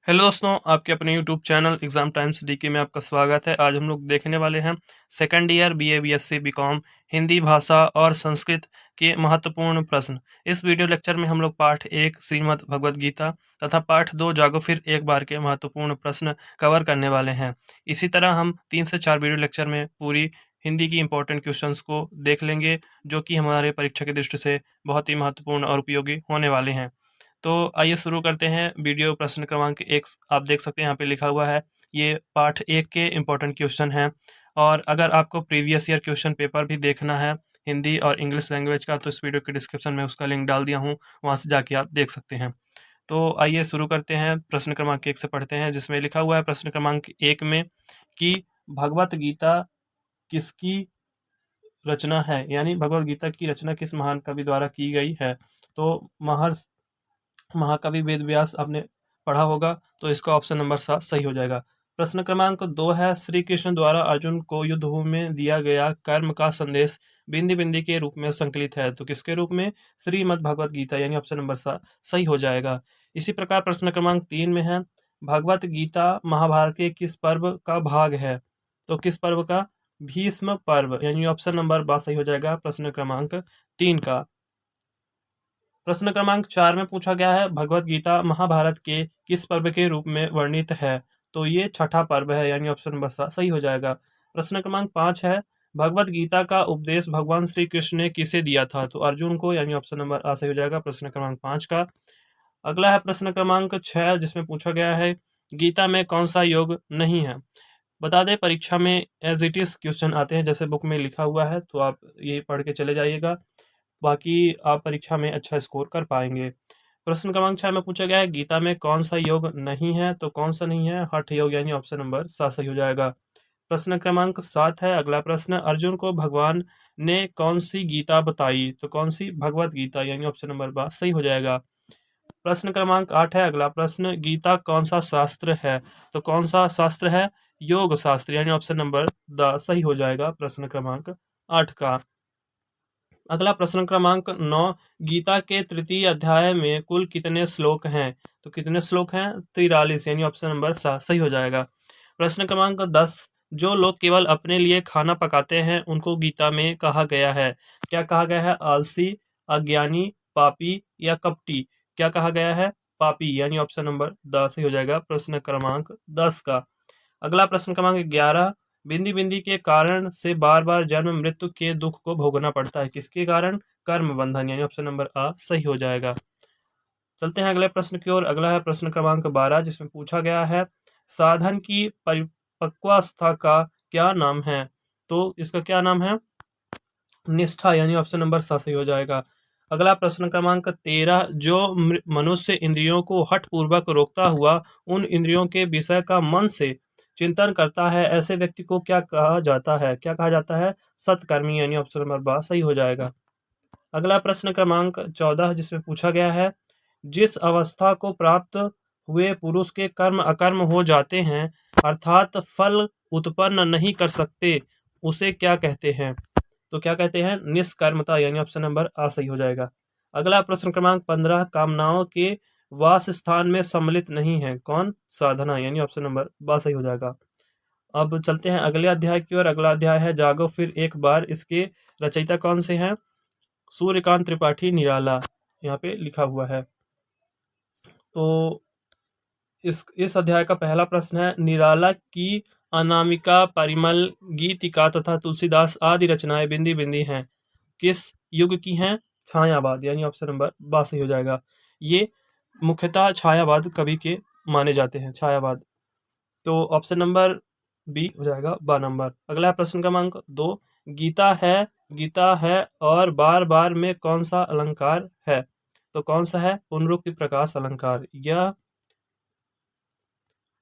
Hello दोस्तों, आपके अपने YouTube channel exam times DK में आपका स्वागत है। आज हम लोग देखने वाले हैं second year BA BSc BCom Hindi भाषा और संस्कृत के महत्वपूर्ण प्रश्न। इस वीडियो लेक्चर में हम लोग पाठ 1 श्रीमद् भगवद गीता तथा पाठ 2 जागो फिर एक बार के महत्वपूर्ण प्रश्न कवर करने वाले हैं। इसी तरह हम 3 से 4 वीडियो लेक्चर में पूरी हिंदी की इंपॉर्टेंट क्वेश्चंस को देख लेंगे, जो कि हमारे परीक्षा की दृष्टि से बहुत ही महत्वपूर्ण और उपयोगी होने वाले हैं। तो आइए शुरू करते हैं। वीडियो प्रश्न क्रमांक 1 आप देख सकते हैं, यहाँ पे लिखा हुआ है। ये पाठ 1 के इम्पोर्टेंट क्वेश्चन हैं। और अगर आपको प्रीवियस ईयर क्वेश्चन पेपर भी देखना है हिंदी और इंग्लिश लैंग्वेज का, तो इस वीडियो के डिस्क्रिप्शन में उसका लिंक डाल दिया हूँ, वहाँ से जाके आप देख सकते हैं। तो आइए शुरू करते हैं। प्रश्न क्रमांक 1 से पढ़ते हैं, जिसमें लिखा हुआ है प्रश्न क्रमांक 1 में कि भगवत गीता किसकी रचना है, यानी भगवत गीता की रचना किस महान कवि द्वारा की गई है। तो महाकवि वेद व्यास आपने पढ़ा होगा, तो इसका ऑप्शन नंबर 7 सही हो जाएगा। प्रश्न क्रमांक 2 है, श्री कृष्ण द्वारा अर्जुन को युद्ध भूमि में दिया गया कर्म का संदेश बिंदी बिंदी के रूप में संकलित है, तो किसके रूप में? श्रीमद् भगवत गीता, यानी ऑप्शन नंबर 7 सही हो जाएगा। इसी प्रकार प्रश्न क्रमांक 3 में है, भगवत गीता महाभारत के किस पर्व का भाग है, तो किस पर्व का? भीष्म पर्व, यानी ऑप्शन नंबर 12 सही हो जाएगा प्रश्न क्रमांक 3 का। प्रश्न क्रमांक 4 में पूछा गया है, भगवत गीता महाभारत के किस पर्व के रूप में वर्णित है, तो ये छठा पर्व है, यानी ऑप्शन नंबर 7 सही हो जाएगा। प्रश्न क्रमांक 5 है, भगवत गीता का उपदेश भगवान श्री कृष्ण ने किसे दिया था, तो अर्जुन को, यानी ऑप्शन नंबर आ सही हो जाएगा प्रश्न क्रमांक 5 का। अगला है प्रश्न क्रमांक 6, जिसमें पूछा गया है, गीता में कौन सा योग नहीं है। बता दें, परीक्षा में एज इट इज क्वेश्चन आते हैं, जैसे बुक में लिखा हुआ है, तो आप ये पढ़ के चले जाइएगा, बाकी आप परीक्षा में अच्छा स्कोर कर पाएंगे। प्रश्न क्रमांक 6 में पूछा गया है, गीता में कौन सा योग नहीं है, तो कौन सा नहीं है? हठ योग, यानी ऑप्शन नंबर 7 सही हो जाएगा। प्रश्न क्रमांक 7 है अगला प्रश्न, अर्जुन को भगवान ने कौन सी गीता बताई, तो कौन सी? भगवत गीता, यानी ऑप्शन नंबर 12 सही हो जाएगा। प्रश्न क्रमांक 8 है अगला प्रश्न, गीता कौन सा शास्त्र है, तो कौन सा शास्त्र है? योग शास्त्र, यानी ऑप्शन नंबर द सही हो जाएगा प्रश्न क्रमांक 8 का। अगला प्रश्न क्रमांक 9, गीता के तृतीय अध्याय में कुल कितने श्लोक हैं, तो कितने श्लोक हैं? 43, यानी ऑप्शन नंबर 7 सही हो जाएगा। प्रश्न क्रमांक 10, जो लोग केवल अपने लिए खाना पकाते हैं उनको गीता में कहा गया है, क्या कहा गया है? आलसी, अज्ञानी, पापी या कपटी। क्या कहा गया है? पापी, यानी ऑप्शन नंबर 10 सही हो जाएगा प्रश्न क्रमांक 10 का। अगला प्रश्न क्रमांक 11, बिंदी बिंदी के कारण से बार बार जन्म मृत्यु के दुख को भोगना पड़ता है, किसके कारण? कर्म बंधन, यानी ऑप्शन नंबर आ सही हो जाएगा। चलते हैं अगले प्रश्न की ओर। अगला है प्रश्न क्रमांक 12, जिसमें पूछा गया है, साधन की परिपक्वावस्था का क्या नाम है, तो इसका क्या नाम है? निष्ठा, यानी ऑप्शन नंबर 7 सही हो जाएगा। अगला प्रश्न क्रमांक 13, जो मनुष्य इंद्रियों को हठ पूर्वक रोकता हुआ उन इंद्रियों के विषय का मन से चिंतन करता है, ऐसे व्यक्ति को क्या कहा जाता है? क्या कहा जाता है? सत्कर्मी, यानी ऑप्शन नंबर 12 सही हो जाएगा। अगला प्रश्न क्रमांक 14, जिसमें पूछा गया है, जिस अवस्था को प्राप्त हुए पुरुष के कर्म अकर्म हो जाते हैं, अर्थात फल उत्पन्न नहीं कर सकते, उसे क्या कहते हैं, तो क्या कहते हैं? निष्कर्मता, यानी ऑप्शन नंबर आ सही हो जाएगा। अगला प्रश्न क्रमांक 15, कामनाओं के वास स्थान में सम्मिलित नहीं है, कौन? साधना, यानी ऑप्शन नंबर 12 सही हो जाएगा। अब चलते हैं अगले अध्याय की ओर। अगला अध्याय है जागो फिर एक बार, इसके रचयिता कौन से हैं? सूर्यकांत त्रिपाठी निराला, यहाँ पे लिखा हुआ है। तो इस अध्याय का पहला प्रश्न है, निराला की अनामिका, परिमल, गीतिका तथा तुलसीदास आदि रचनाएं बिंदी बिंदी हैं, किस युग की हैं? छायावाद, यानी ऑप्शन नंबर 12 सही हो जाएगा। ये मुख्यतः छायावाद कवि के माने जाते हैं, छायावाद, तो ऑप्शन नंबर बी हो जाएगा 12 नंबर। अगला प्रश्न क्रमांक 2, गीता है और बार बार में कौन सा अलंकार है, तो कौन सा है? पुनरुक्ति प्रकाश अलंकार। यह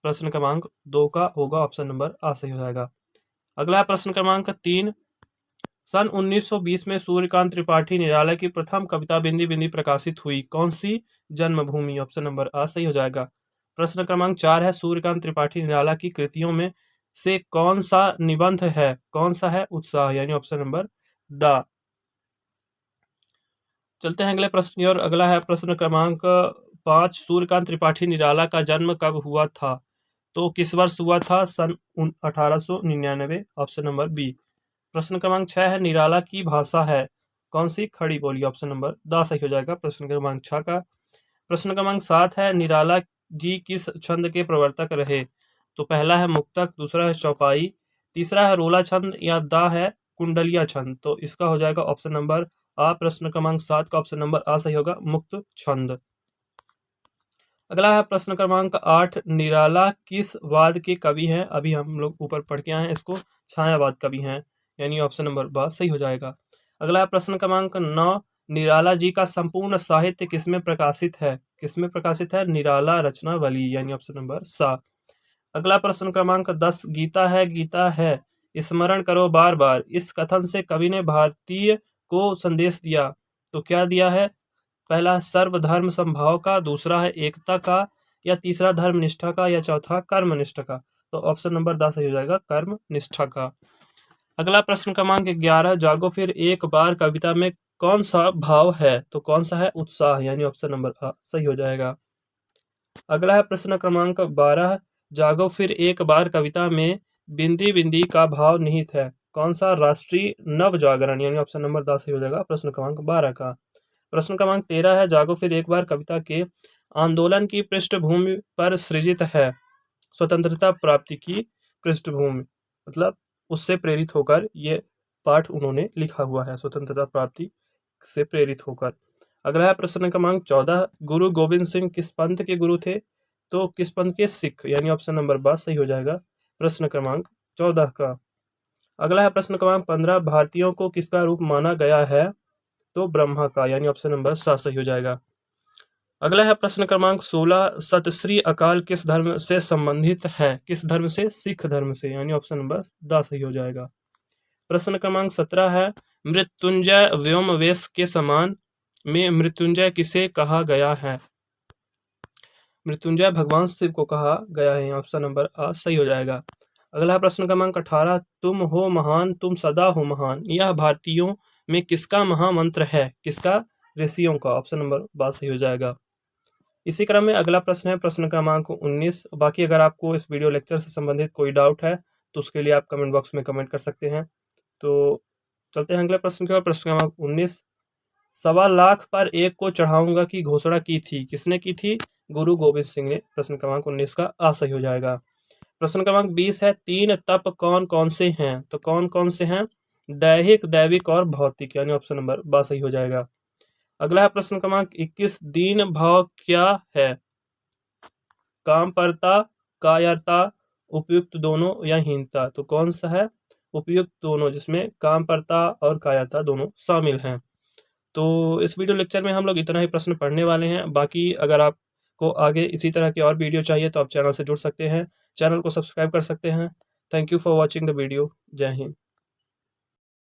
प्रश्न क्रमांक 2 का होगा ऑप्शन नंबर आ सही हो जाएगा। अगला प्रश्न क्रमांक 3, सन 1920 में सूर्यकांत त्रिपाठी निराला की प्रथम कविता बिंदी बिंदी प्रकाशित हुई, कौन सी? जन्मभूमि, ऑप्शन नंबर आ सही हो जाएगा। प्रश्न क्रमांक 4 है, सूर्यकांत त्रिपाठी निराला की कृतियों में से कौन सा निबंध है, कौन सा है? उत्साह, यानी ऑप्शन नंबर द। चलते हैं अगले प्रश्न की ओर। अगला है प्रश्न क्रमांक 5 सूर्यकांत त्रिपाठी निराला का जन्म कब हुआ था? तो किस वर्ष हुआ था? सन 1899, ऑप्शन नंबर बी। प्रश्न क्रमांक 6 है, निराला की भाषा है कौन सी? खड़ी बोली, ऑप्शन नंबर द सही हो जाएगा प्रश्न क्रमांक 6 का। प्रश्न क्रमांक 7 है, निराला जी किस छंद के प्रवर्तक रहे? तो पहला है मुक्तक, दूसरा है चौपाई, तीसरा है रोला छंद या द है कुंडलिया छंद। तो इसका हो जाएगा ऑप्शन नंबर आ। प्रश्न क्रमांक 7 का ऑप्शन नंबर आ सही होगा, मुक्त छंद। अगला है प्रश्न क्रमांक 8, निराला किस वाद के कवि हैं? अभी हम लोग ऊपर पढ़ के आए हैं इसको, छायावाद कवि हैं, यानी ऑप्शन नंबर ब सही हो जाएगा। अगला है प्रश्न क्रमांक 9, निराला जी का संपूर्ण साहित्य किसमें प्रकाशित है? किसमें प्रकाशित है? निराला रचनावली, यानी ऑप्शन नंबर सा। अगला प्रश्न क्रमांक 10, गीता है स्मरण करो बार बार, इस कथन से कवि ने भारतीय को संदेश दिया। तो क्या दिया है? पहला सर्वधर्म समभाव का, दूसरा है एकता का, या तीसरा धर्म निष्ठा का, या चौथा कर्म निष्ठा का। तो ऑप्शन नंबर 10 सही हो जाएगा, कर्म निष्ठा का। अगला प्रश्न क्रमांक 11, जागो फिर एक बार कविता में कौन सा भाव है? तो कौन सा है? उत्साह, यानी ऑप्शन नंबर आ सही हो जाएगा। अगला है प्रश्न क्रमांक 12, जागो फिर एक बार कविता में बिंदी बिंदी का भाव निहित है कौन सा? राष्ट्रीय नव जागरण, यानी ऑप्शन नंबर 10 सही हो जाएगा प्रश्न क्रमांक 12 का। प्रश्न क्रमांक 13 है, जागो फिर एक बार कविता के आंदोलन की पृष्ठभूमि पर सृजित है स्वतंत्रता प्राप्ति की पृष्ठभूमि, मतलब उससे प्रेरित होकर ये पाठ उन्होंने लिखा हुआ है, स्वतंत्रता प्राप्ति से प्रेरित होकर। अगला है प्रश्न क्रमांक 14, गुरु गोविंद सिंह किस पंथ के गुरु थे? तो किस पंथ के? सिख, यानी ऑप्शन नंबर 12 सही हो जाएगा प्रश्न क्रमांक 14 का। अगला है प्रश्न क्रमांक 15, भारतीयों को किसका रूप माना गया है? तो ब्रह्मा का, यानी ऑप्शन नंबर 7 सही हो जाएगा। अगला है प्रश्न क्रमांक 16, सतश्री अकाल किस धर्म से संबंधित है? किस धर्म से? सिख धर्म से, यानी ऑप्शन नंबर 10 सही हो जाएगा। प्रश्न क्रमांक 17 है, मृत्युंजय व्योमवेश के समान में मृत्युंजय किसे कहा गया है? मृत्युंजय भगवान शिव को कहा गया है, ऑप्शन नंबर आ सही हो जाएगा। अगला प्रश्न क्रमांक 18, तुम हो महान तुम सदा हो महान, यह भारतीयों में किसका महामंत्र है? किसका? ऋषियों का, ऑप्शन नंबर 12 सही हो जाएगा। इसी क्रम में अगला प्रश्न है प्रश्न क्रमांक 19। बाकी अगर आपको इस वीडियो लेक्चर से संबंधित कोई डाउट है तो उसके लिए आप कमेंट बॉक्स में कमेंट कर सकते हैं। तो चलते हैं अगले प्रश्न की ओर। प्रश्न क्रमांक 19, 1.25 पर एक को चढ़ाऊंगा की घोषणा की थी, किसने की थी? गुरु गोविंद सिंह ने। प्रश्न क्रमांक 19 का आ सही हो जाएगा। प्रश्न क्रमांक 20 है, 3 तप कौन कौन से हैं? तो कौन कौन से हैं? दैहिक, दैविक और भौतिक, यानी ऑप्शन नंबर 12 सही हो जाएगा। अगला है प्रश्न क्रमांक 21, दीन भाव क्या है? कामपरता, कायरता, उपयुक्त दोनों या हीनता। तो कौन सा है? उपयुक्त दोनों, जिसमें कामपरता और कायरता दोनों शामिल हैं। तो इस वीडियो लेक्चर में हम लोग इतना ही प्रश्न पढ़ने वाले हैं। बाकी अगर आपको आगे इसी तरह की और वीडियो चाहिए तो आप चैनल से जुड़ सकते हैं, चैनल को सब्सक्राइब कर सकते हैं। Thank you for watching the video. जय हिंद।